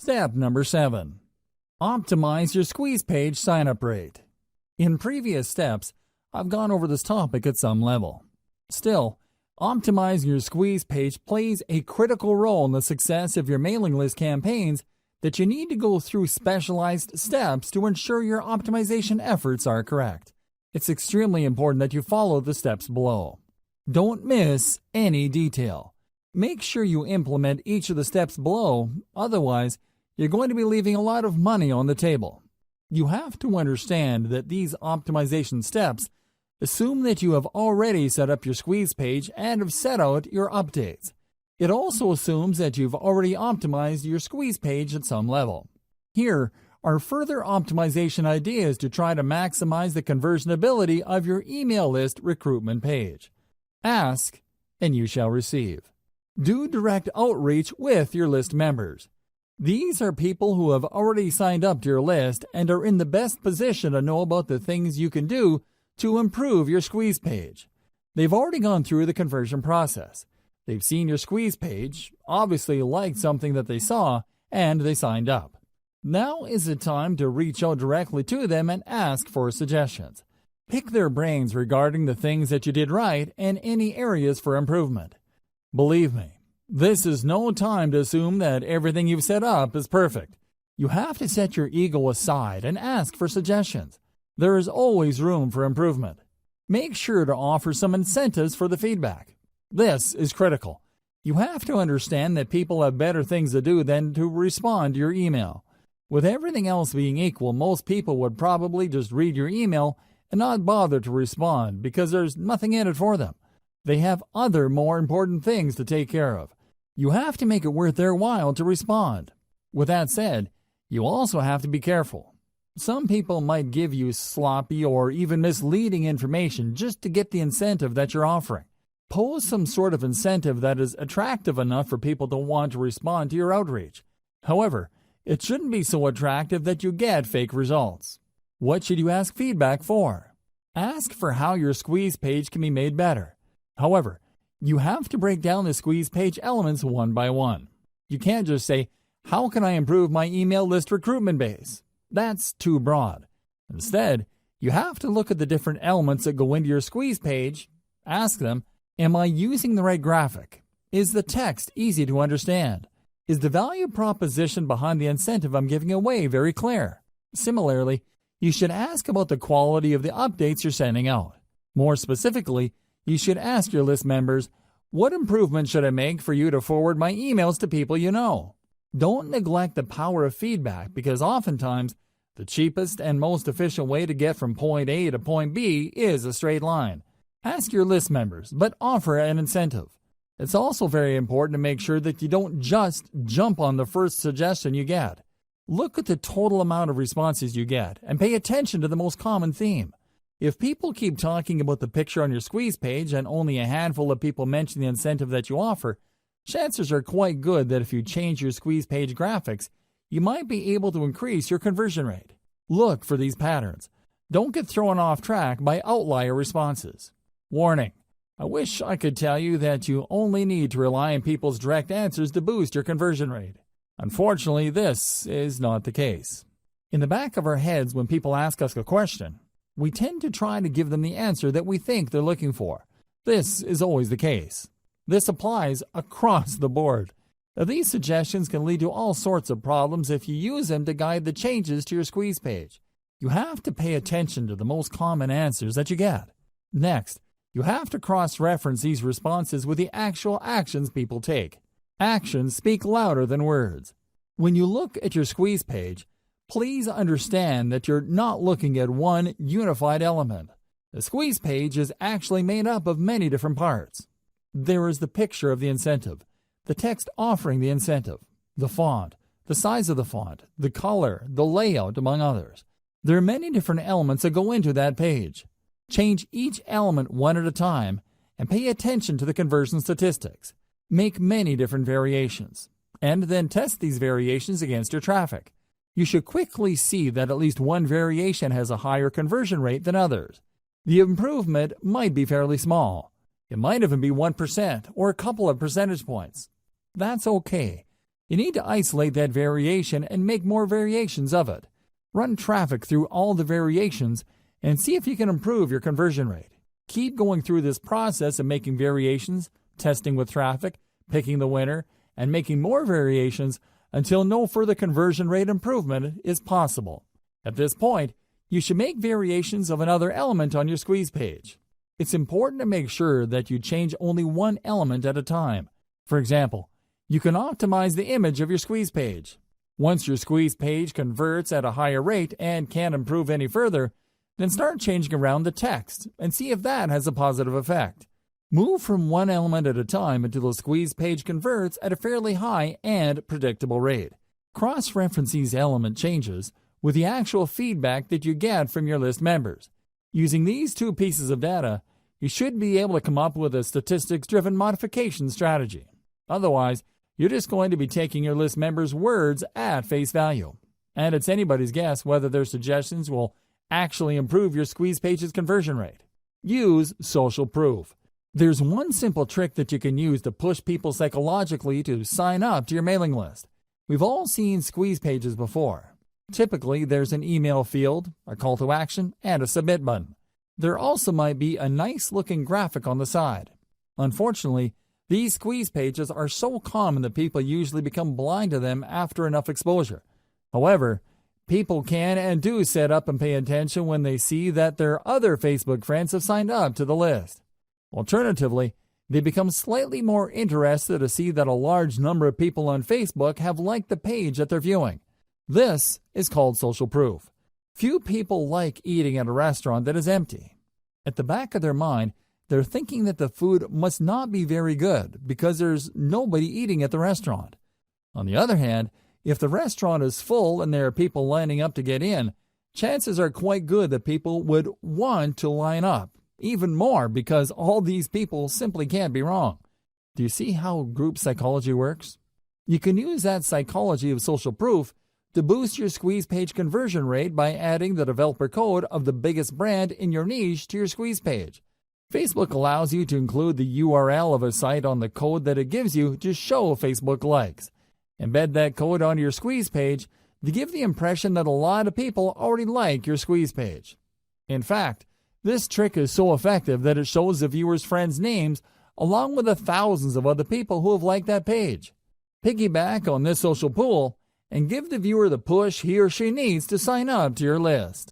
Step number 7. Optimize your squeeze page sign-up rate. In previous steps, I've gone over this topic at some level. Still, optimizing your squeeze page plays a critical role in the success of your mailing list campaigns that you need to go through specialized steps to ensure your optimization efforts are correct. It's extremely important that you follow the steps below. Don't miss any detail. Make sure you implement each of the steps below, otherwise, you're going to be leaving a lot of money on the table. You have to understand that these optimization steps assume that you have already set up your squeeze page and have set out your updates. It also assumes that you've already optimized your squeeze page at some level. Here are further optimization ideas to try to maximize the conversion ability of your email list recruitment page. Ask, and you shall receive. Do direct outreach with your list members. These are people who have already signed up to your list and are in the best position to know about the things you can do to improve your squeeze page. They've already gone through the conversion process. They've seen your squeeze page, obviously liked something that they saw, and they signed up. Now is the time to reach out directly to them and ask for suggestions. Pick their brains regarding the things that you did right and any areas for improvement. Believe me, this is no time to assume that everything you've set up is perfect. You have to set your ego aside and ask for suggestions. There is always room for improvement. Make sure to offer some incentives for the feedback. This is critical. You have to understand that people have better things to do than to respond to your email. With everything else being equal, most people would probably just read your email and not bother to respond because there's nothing in it for them. They have other more important things to take care of. You have to make it worth their while to respond. With that said, you also have to be careful. Some people might give you sloppy or even misleading information just to get the incentive that you're offering. Pose some sort of incentive that is attractive enough for people to want to respond to your outreach. However, it shouldn't be so attractive that you get fake results. What should you ask feedback for? Ask for how your squeeze page can be made better. However, you have to break down the squeeze page elements one by one. You can't just say, "How can I improve my email list recruitment base?" That's too broad. Instead, you have to look at the different elements that go into your squeeze page. Ask them, am I using the right graphic? Is the text easy to understand? Is the value proposition behind the incentive I'm giving away very clear? Similarly, you should ask about the quality of the updates you're sending out. More specifically, you should ask your list members, what improvements should I make for you to forward my emails to people you know? Don't neglect the power of feedback because oftentimes the cheapest and most efficient way to get from point A to point B is a straight line. Ask your list members, but offer an incentive. It's also very important to make sure that you don't just jump on the first suggestion you get. Look at the total amount of responses you get and pay attention to the most common theme. If people keep talking about the picture on your squeeze page and only a handful of people mention the incentive that you offer, chances are quite good that if you change your squeeze page graphics, you might be able to increase your conversion rate. Look for these patterns. Don't get thrown off track by outlier responses. Warning: I wish I could tell you that you only need to rely on people's direct answers to boost your conversion rate. Unfortunately, this is not the case. In the back of our heads, when people ask us a question, we tend to try to give them the answer that we think they're looking for. This is always the case. This applies across the board. Now, these suggestions can lead to all sorts of problems if you use them to guide the changes to your squeeze page. You have to pay attention to the most common answers that you get. Next, you have to cross-reference these responses with the actual actions people take. Actions speak louder than words. When you look at your squeeze page, please understand that you're not looking at one unified element. The squeeze page is actually made up of many different parts. There is the picture of the incentive, the text offering the incentive, the font, the size of the font, the color, the layout, among others. There are many different elements that go into that page. Change each element one at a time and pay attention to the conversion statistics. Make many different variations, and then test these variations against your traffic. You should quickly see that at least one variation has a higher conversion rate than others. The improvement might be fairly small. It might even be 1% or a couple of percentage points. That's okay. You need to isolate that variation and make more variations of it. Run traffic through all the variations and see if you can improve your conversion rate. Keep going through this process of making variations, testing with traffic, picking the winner, and making more variations until no further conversion rate improvement is possible. At this point, you should make variations of another element on your squeeze page. It's important to make sure that you change only one element at a time. For example, you can optimize the image of your squeeze page. Once your squeeze page converts at a higher rate and can't improve any further, then start changing around the text and see if that has a positive effect. Move from one element at a time until the squeeze page converts at a fairly high and predictable rate. Cross-reference these element changes with the actual feedback that you get from your list members. Using these two pieces of data, you should be able to come up with a statistics-driven modification strategy. Otherwise, you're just going to be taking your list members' words at face value. And it's anybody's guess whether their suggestions will actually improve your squeeze page's conversion rate. Use social proof. There's one simple trick that you can use to push people psychologically to sign up to your mailing list. We've all seen squeeze pages before. Typically, there's an email field, a call to action, and a submit button. There also might be a nice-looking graphic on the side. Unfortunately, these squeeze pages are so common that people usually become blind to them after enough exposure. However, people can and do sit up and pay attention when they see that their other Facebook friends have signed up to the list. Alternatively, they become slightly more interested to see that a large number of people on Facebook have liked the page that they're viewing. This is called social proof. Few people like eating at a restaurant that is empty. At the back of their mind, they're thinking that the food must not be very good because there's nobody eating at the restaurant. On the other hand, if the restaurant is full and there are people lining up to get in, chances are quite good that people would want to line up even more because all these people simply can't be wrong. Do you see how group psychology works? You can use that psychology of social proof to boost your squeeze page conversion rate by adding the developer code of the biggest brand in your niche to your squeeze page. Facebook allows you to include the URL of a site on the code that it gives you to show Facebook likes. Embed that code onto your squeeze page to give the impression that a lot of people already like your squeeze page. In fact, this trick is so effective that it shows the viewer's friends' names along with the thousands of other people who have liked that page. Piggyback on this social pool and give the viewer the push he or she needs to sign up to your list.